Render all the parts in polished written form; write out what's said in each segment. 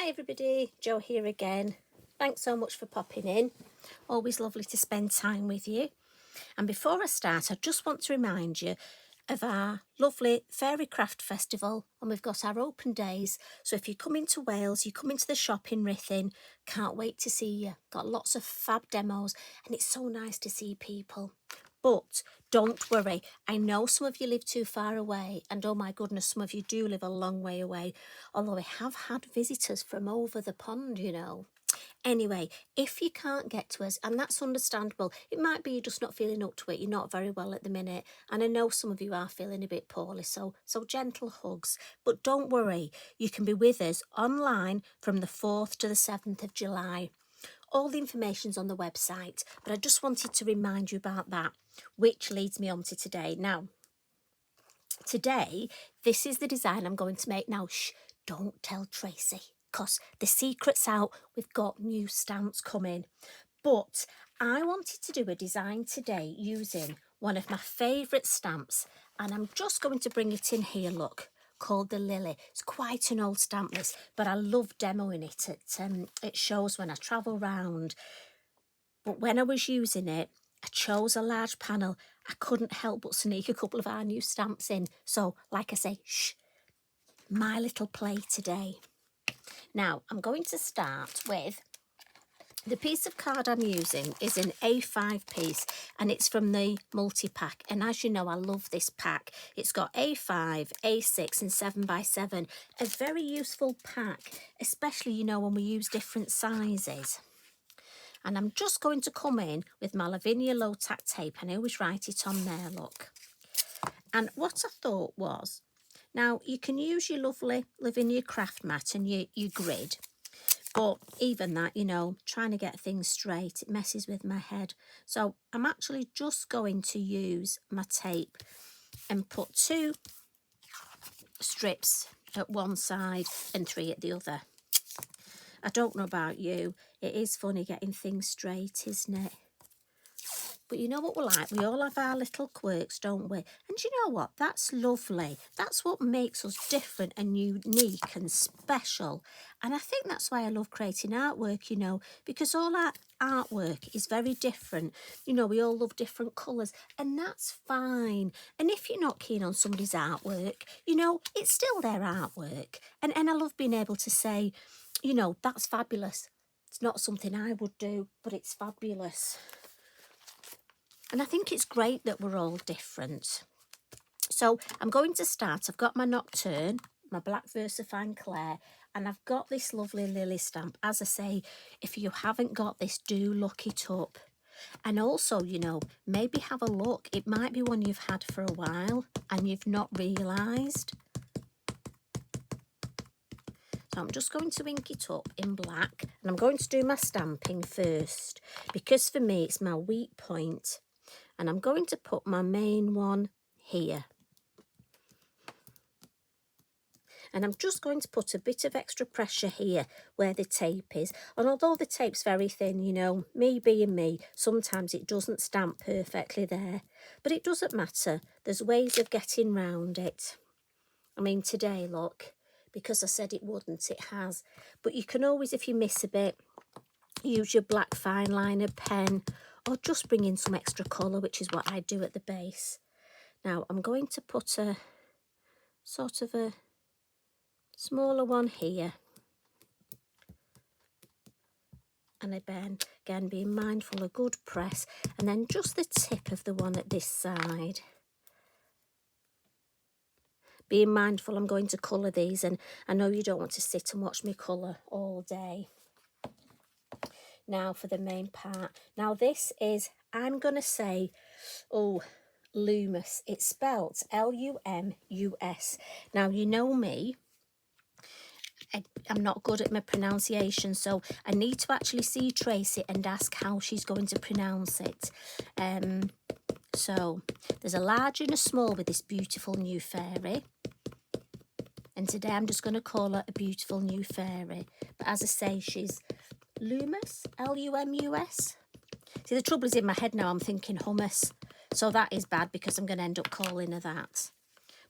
Hi everybody, Jo here again. Thanks so much for popping in. Always lovely to spend time with you. And before I start, I just want to remind you of our lovely Fairy Craft Festival, and we've got our open days. So if you come into Wales, you come into the shop in Ruthin, can't wait to see you. Got lots of fab demos and it's so nice to see people. But don't worry, I know some of you live too far away, and oh my goodness, some of you do live a long way away, although I have had visitors from over the pond, you know. Anyway, if you can't get to us, and that's understandable, it might be you're just not feeling up to it, you're not very well at the minute, and I know some of you are feeling a bit poorly, so gentle hugs. But don't worry, you can be with us online from the 4th to the 7th of July. All the information's on the website, but I just wanted to remind you about that, which leads me on to today. Now, today, this is the design I'm going to make. Now, shh, don't tell Tracy, because the secret's out. We've got new stamps coming. But I wanted to do a design today using one of my favourite stamps, and I'm just going to bring it in here, look, called the Lilly. It's quite an old stamp this, but I love demoing it. It shows when I travel round. But when I was using it, I chose a large panel. I couldn't help but sneak a couple of our new stamps in. So, like I say, shh, my little play today. Now, I'm going to start with the piece of card I'm using is an A5 piece, and it's from the multi-pack. And as you know, I love this pack. It's got A5, A6 and 7x7. A very useful pack, especially, you know, when we use different sizes. And I'm just going to come in with my Lavinia low tack tape, and I always write it on there, look. And what I thought was, now you can use your lovely Lavinia craft mat and your grid, but even that, you know, trying to get things straight, it messes with my head. So I'm actually just going to use my tape and put 2 strips at one side and 3 at the other. I don't know about you, it is funny getting things straight, isn't it? But you know what we're like, we all have our little quirks, don't we? And you know what, that's lovely. That's what makes us different and unique and special. And I think that's why I love creating artwork, you know, because all our artwork is very different. You know, we all love different colours, and that's fine. And if you're not keen on somebody's artwork, you know, it's still their artwork. And I love being able to say, you know, that's fabulous. It's not something I would do, but it's fabulous. And I think it's great that we're all different. So I'm going to start. I've got my Nocturne, my Black Versafine Claire, and I've got this lovely Lily stamp. As I say, if you haven't got this, do look it up. And also, you know, maybe have a look. It might be one you've had for a while and you've not realised. So I'm just going to ink it up in black, and I'm going to do my stamping first, because for me it's my weak point. And I'm going to put my main one here. And I'm just going to put a bit of extra pressure here where the tape is. And although the tape's very thin, you know, me being me, sometimes it doesn't stamp perfectly there. But it doesn't matter. There's ways of getting round it. I mean, today, look, because I said it wouldn't, it has. But you can always, if you miss a bit, use your black fine liner pen, or just bring in some extra colour, which is what I do at the base. Now I'm going to put a sort of a smaller one here, and again being mindful of good press, and then just the tip of the one at this side. Being mindful I'm going to colour these, and I know you don't want to sit and watch me colour all day. Now for the main part. Now this is, I'm going to say, Lumus. It's spelt L-U-M-U-S. Now, you know me, I'm not good at my pronunciation, so I need to actually see Tracy and ask how she's going to pronounce it. So there's a large and a small with this beautiful new fairy. And today I'm just going to call her a beautiful new fairy. But as I say, she's Lumus, L-U-M-U-S. See, the trouble is in my head now, I'm thinking hummus. So that is bad because I'm going to end up calling her that.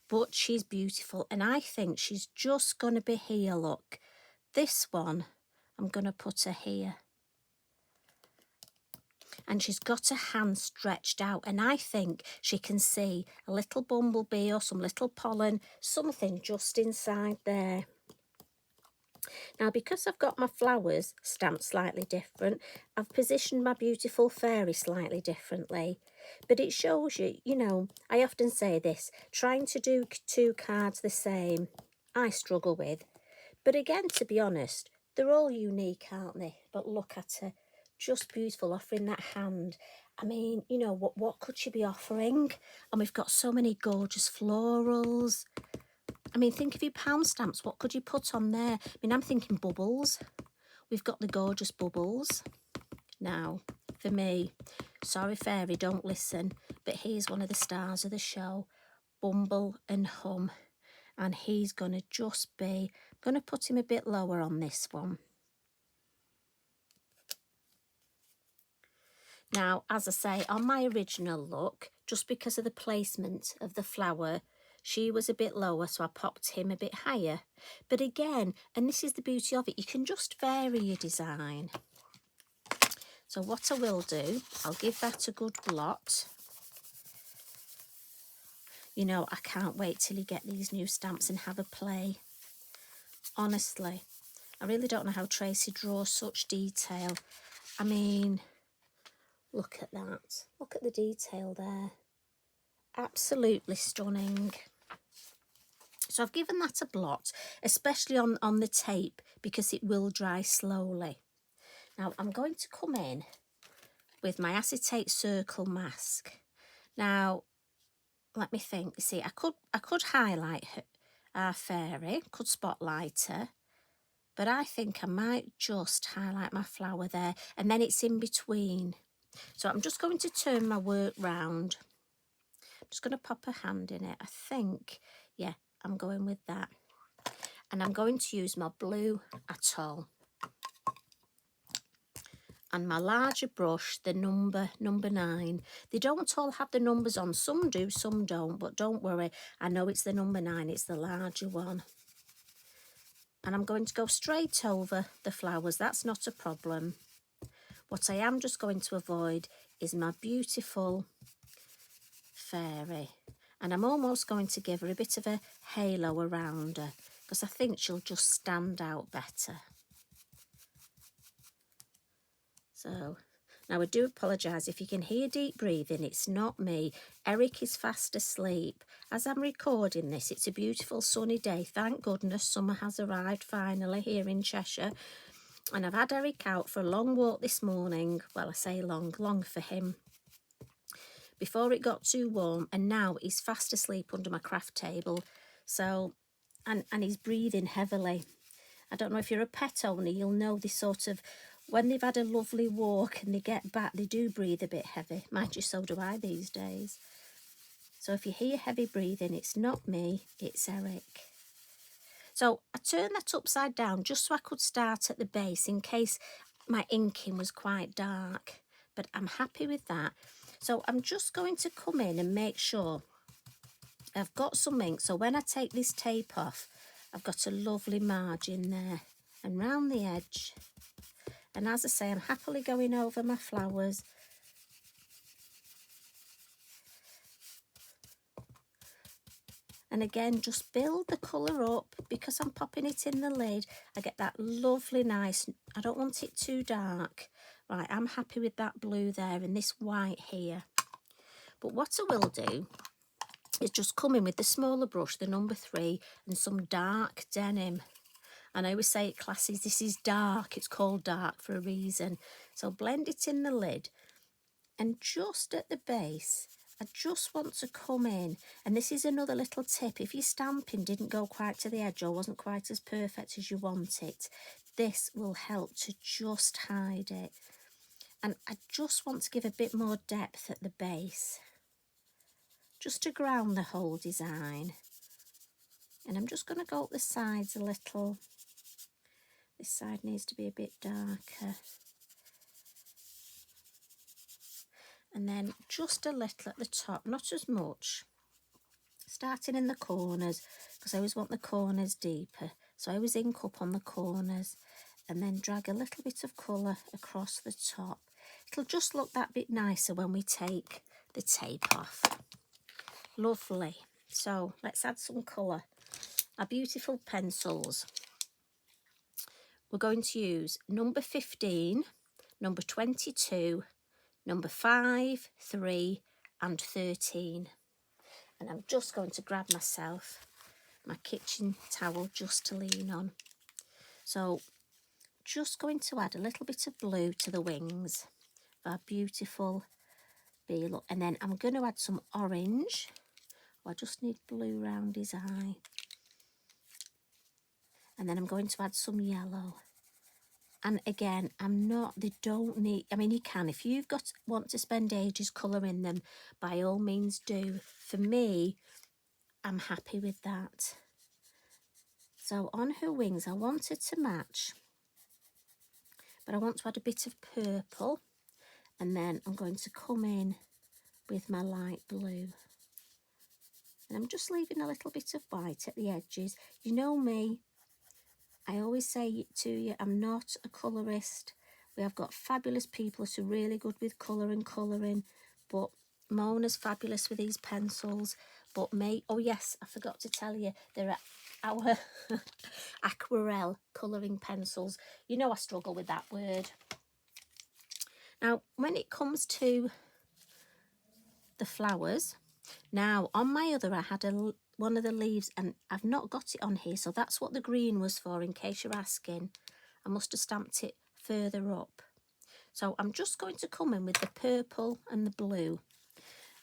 But she's beautiful. And I think she's just going to be here, look, this one, I'm going to put her here. And she's got her hand stretched out, and I think she can see a little bumblebee or some little pollen, something just inside there. Now, because I've got my flowers stamped slightly different, I've positioned my beautiful fairy slightly differently. But it shows you, you know, I often say this, trying to do 2 cards the same, I struggle with. But again, to be honest, they're all unique, aren't they? But look at her, just beautiful, offering that hand. I mean, you know, what could she be offering? And we've got so many gorgeous florals. I mean, think of your pound stamps. What could you put on there? I mean, I'm thinking bubbles. We've got the gorgeous bubbles. Now, for me, sorry fairy, don't listen, but here's one of the stars of the show, Bumble and Hum. And he's going to just be, I'm going to put him a bit lower on this one. Now, as I say, on my original look, just because of the placement of the flower, she was a bit lower, so I popped him a bit higher. But again, and this is the beauty of it, you can just vary your design. So what I will do, I'll give that a good blot. You know, I can't wait till you get these new stamps and have a play. Honestly, I really don't know how Tracy draws such detail. I mean, look at that. Look at the detail there. Absolutely stunning. So I've given that a blot, especially on the tape, because it will dry slowly. Now I'm going to come in with my acetate circle mask. Now, let me think. You see, I could highlight our fairy, could spotlight her, but I think I might just highlight my flower there, and then it's in between. So I'm just going to turn my work round. I'm just going to pop a hand in it. I think, yeah, I'm going with that. And I'm going to use my blue atoll. And my larger brush, the number 9. They don't all have the numbers on. Some do, some don't. But don't worry, I know it's the number 9. It's the larger one. And I'm going to go straight over the flowers. That's not a problem. What I am just going to avoid is my beautiful fairy. And I'm almost going to give her a bit of a halo around her, because I think she'll just stand out better. So, now I do apologise if you can hear deep breathing, it's not me. Eric is fast asleep. As I'm recording this, it's a beautiful sunny day. Thank goodness summer has arrived finally here in Cheshire. And I've had Eric out for a long walk this morning. Well, I say long for him, before it got too warm, and now he's fast asleep under my craft table. So, and he's breathing heavily. I don't know if you're a pet owner, you'll know this sort of, when they've had a lovely walk and they get back, they do breathe a bit heavy. Mind you, so do I these days. So if you hear heavy breathing, it's not me, it's Eric. So I turned that upside down just so I could start at the base in case my inking was quite dark. But I'm happy with that. So I'm just going to come in and make sure I've got some ink. So when I take this tape off, I've got a lovely margin there and round the edge. And as I say, I'm happily going over my flowers. And again, just build the colour up. Because I'm popping it in the lid, I get that lovely nice, I don't want it too dark. Right, I'm happy with that blue there and this white here. But what I will do is just come in with the smaller brush, the number 3, and some dark denim. And I always say it classes, this is dark, it's called dark for a reason. So blend it in the lid, and just at the base, I just want to come in, and this is another little tip, if your stamping didn't go quite to the edge or wasn't quite as perfect as you want it, this will help to just hide it. And I just want to give a bit more depth at the base, just to ground the whole design. And I'm just going to go up the sides a little. This side needs to be a bit darker. And then just a little at the top, not as much. Starting in the corners, because I always want the corners deeper. So I always ink up on the corners and then drag a little bit of colour across the top. It'll just look that bit nicer when we take the tape off. Lovely. So let's add some colour. Our beautiful pencils. We're going to use number 15, number 22, number 5, 3 and 13. And I'm just going to grab myself my kitchen towel just to lean on. So just going to add a little bit of blue to the wings of our beautiful bee look. And then I'm going to add some orange. Oh, I just need blue round his eye. And then I'm going to add some yellow. And again, they don't need, I mean, you can, if you've want to spend ages colouring them, by all means do. For me, I'm happy with that. So on her wings, I wanted to match, but I want to add a bit of purple. And then I'm going to come in with my light blue. And I'm just leaving a little bit of white at the edges. You know me, I always say to you, I'm not a colourist. We have got fabulous people who are really good with colour and colouring, but Mona's fabulous with these pencils. But me, oh yes, I forgot to tell you, there are our aquarelle colouring pencils. You know I struggle with that word. Now, when it comes to the flowers, now on my other I had one of the leaves and I've not got it on here, so that's what the green was for, in case you're asking. I must have stamped it further up. So I'm just going to come in with the purple and the blue,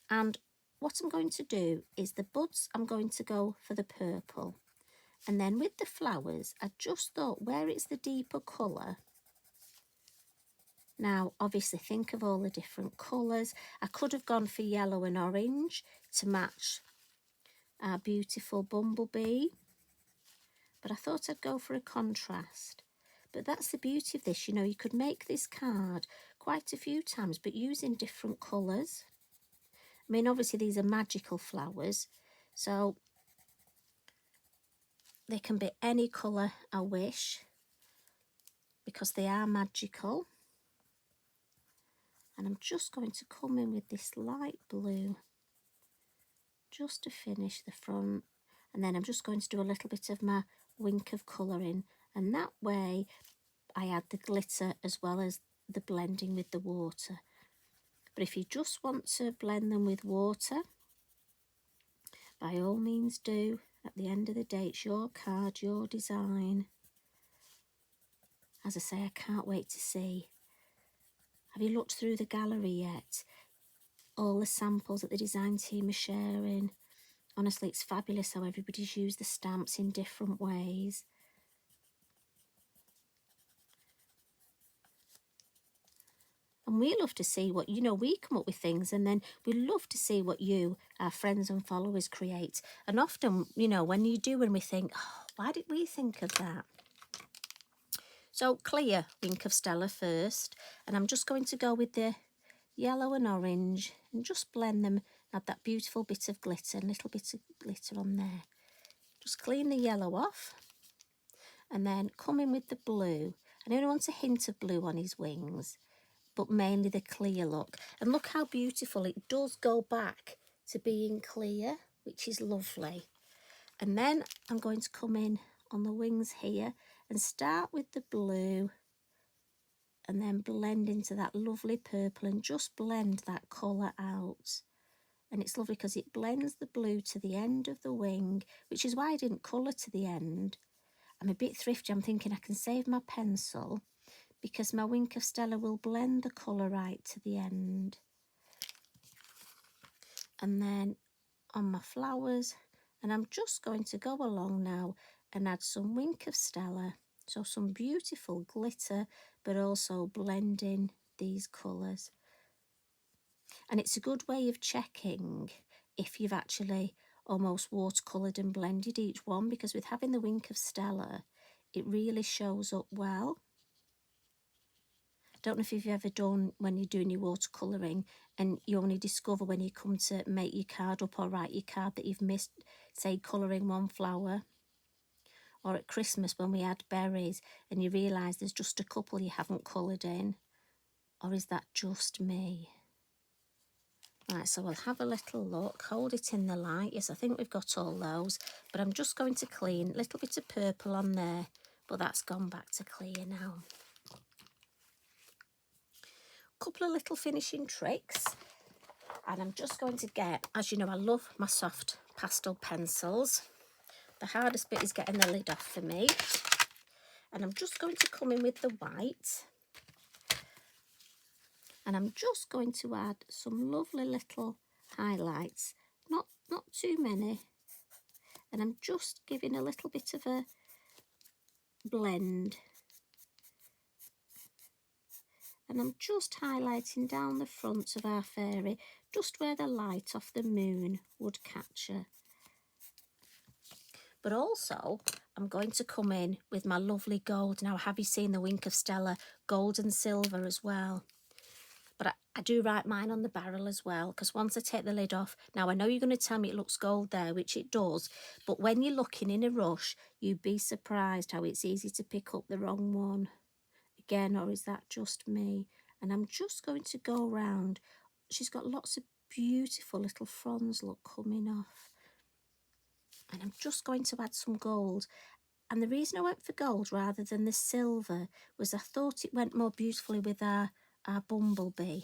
and what I'm going to do is the buds, I'm going to go for the purple, and then with the flowers I just thought where it's the deeper colour. Now obviously think of all the different colours. I could have gone for yellow and orange to match our beautiful bumblebee, but I thought I'd go for a contrast. But that's the beauty of this, you know, you could make this card quite a few times but using different colours. I mean, obviously these are magical flowers, so they can be any colour I wish because they are magical. And I'm just going to come in with this light blue just to finish the front, and then I'm just going to do a little bit of my wink of colour in, and that way I add the glitter as well as the blending with the water. But if you just want to blend them with water, by all means do. At the end of the day, it's your card, your design. As I say, I can't wait to see. Have you looked through the gallery yet? All the samples that the design team are sharing. Honestly, it's fabulous how everybody's used the stamps in different ways. And we love to see what, you know, we come up with things, and then we love to see what you, our friends and followers, create. And often, you know, when you do, and we think, oh, why did we think of that? So clear Wink of Stella first, and I'm just going to go with the yellow and orange and just blend them, add that beautiful bit of glitter, a little bit of glitter on there. Just clean the yellow off and then come in with the blue. I only want a hint of blue on his wings, but mainly the clear look. And look how beautiful it does go back to being clear, which is lovely. And then I'm going to come in on the wings here and start with the blue and then blend into that lovely purple and just blend that colour out. And it's lovely because it blends the blue to the end of the wing, which is why I didn't colour to the end. I'm a bit thrifty. I'm thinking I can save my pencil because my Wink of Stella will blend the colour right to the end. And then on my flowers, and I'm just going to go along now and add some Wink of Stella. So some beautiful glitter, but also blending these colours. And it's a good way of checking if you've actually almost watercoloured and blended each one, because with having the Wink of Stella, it really shows up well. I don't know if you've ever done when you're doing your watercolouring and you only discover when you come to make your card up or write your card that you've missed, say, colouring one flower, or at Christmas when we had berries and you realise there's just a couple you haven't coloured in? Or is that just me? Right, so we'll have a little look, hold it in the light. Yes, I think we've got all those, but I'm just going to clean. A little bit of purple on there, but that's gone back to clear now. Couple of little finishing tricks, and I'm just going to get, as you know, I love my soft pastel pencils. The hardest bit is getting the lid off for me, and I'm just going to come in with the white, and I'm just going to add some lovely little highlights, not too many, and I'm just giving a little bit of a blend. And I'm just highlighting down the front of our fairy, just where the light off the moon would catch her. But also, I'm going to come in with my lovely gold. Now, have you seen the Wink of Stella gold and silver as well? But I do write mine on the barrel as well, because once I take the lid off, now I know you're going to tell me it looks gold there, which it does, but when you're looking in a rush, you'd be surprised how it's easy to pick up the wrong one. Again, or is that just me? And I'm just going to go around. She's got lots of beautiful little fronds, look, coming off. And I'm just going to add some gold. And the reason I went for gold rather than the silver was I thought it went more beautifully with our bumblebee.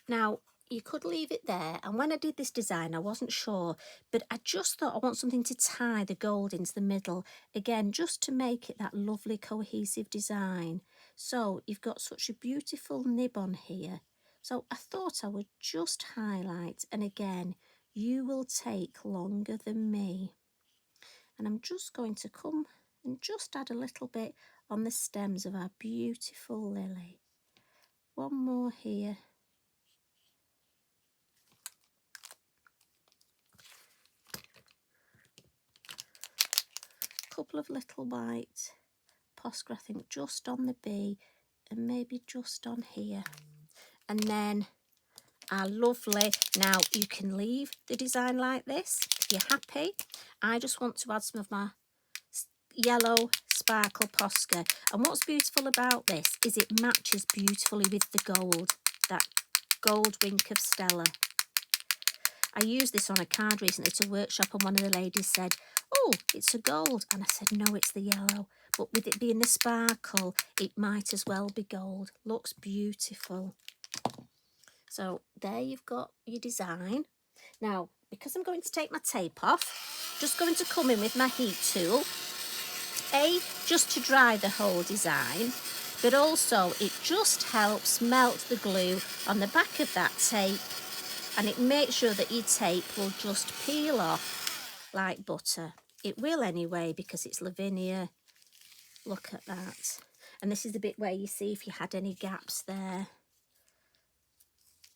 Now, you could leave it there, and when I did this design I wasn't sure, but I just thought I want something to tie the gold into the middle, again just to make it that lovely cohesive design. So you've got such a beautiful nib on here, so I thought I would just highlight, and again you will take longer than me. And I'm just going to come and just add a little bit on the stems of our beautiful lily. One more here. Couple of little white Posca, I think just on the bee and maybe just on here. And then our lovely, now you can leave the design like this if you're happy. I just want to add some of my yellow sparkle Posca, and what's beautiful about this is it matches beautifully with the gold, that gold Wink of Stella. I used this on a card recently to workshop, and one of the ladies said, "Oh, it's a gold," and I said, "No, it's the yellow, but with it being the sparkle it might as well be gold." Looks beautiful. So there you've got your design. Now, because I'm going to take my tape off, just going to come in with my heat tool, just to dry the whole design, but also it just helps melt the glue on the back of that tape, and it makes sure that your tape will just peel off like butter. It will anyway, because it's Lavinia. Look at that. And this is the bit where you see if you had any gaps there.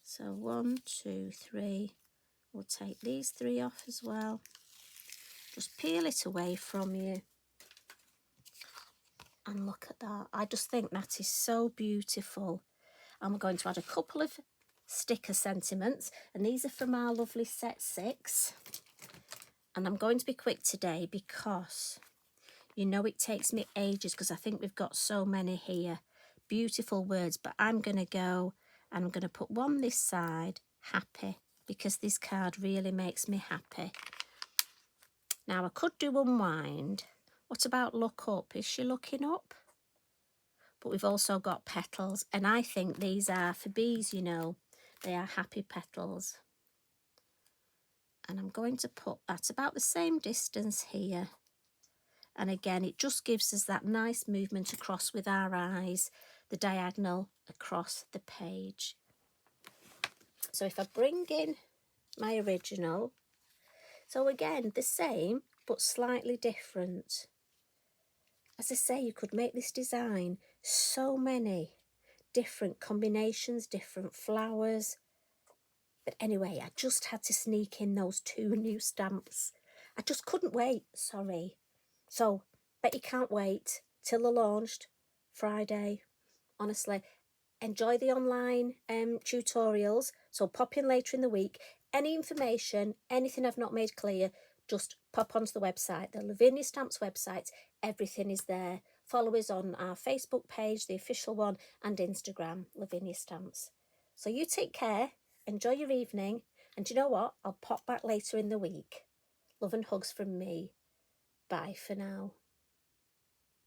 So 1, 2, 3. We'll take these 3 off as well. Just peel it away from you. And look at that. I just think that is so beautiful. And we're going to add a couple of sticker sentiments, and these are from our lovely set 6. And I'm going to be quick today because you know it takes me ages, because I think we've got so many here. Beautiful words, but I'm going to go and I'm going to put one this side, happy, because this card really makes me happy. Now I could do unwind. What about look up? Is she looking up? But we've also got petals, and I think these are for bees, you know. They are happy petals. And I'm going to put that about the same distance here. And again, it just gives us that nice movement across with our eyes, the diagonal across the page. So if I bring in my original, so again, the same, but slightly different. As I say, you could make this design so many different combinations, different flowers. But anyway, I just had to sneak in those 2 new stamps. I just couldn't wait, sorry. So, bet you can't wait till they're launched Friday. Honestly, enjoy the online tutorials. So pop in later in the week. Any information, anything I've not made clear, just pop onto the website, the Lavinia Stamps website. Everything is there. Follow us on our Facebook page, the official one, and Instagram, Lavinia Stamps. So you take care, enjoy your evening, and you know what? I'll pop back later in the week. Love and hugs from me. Bye for now.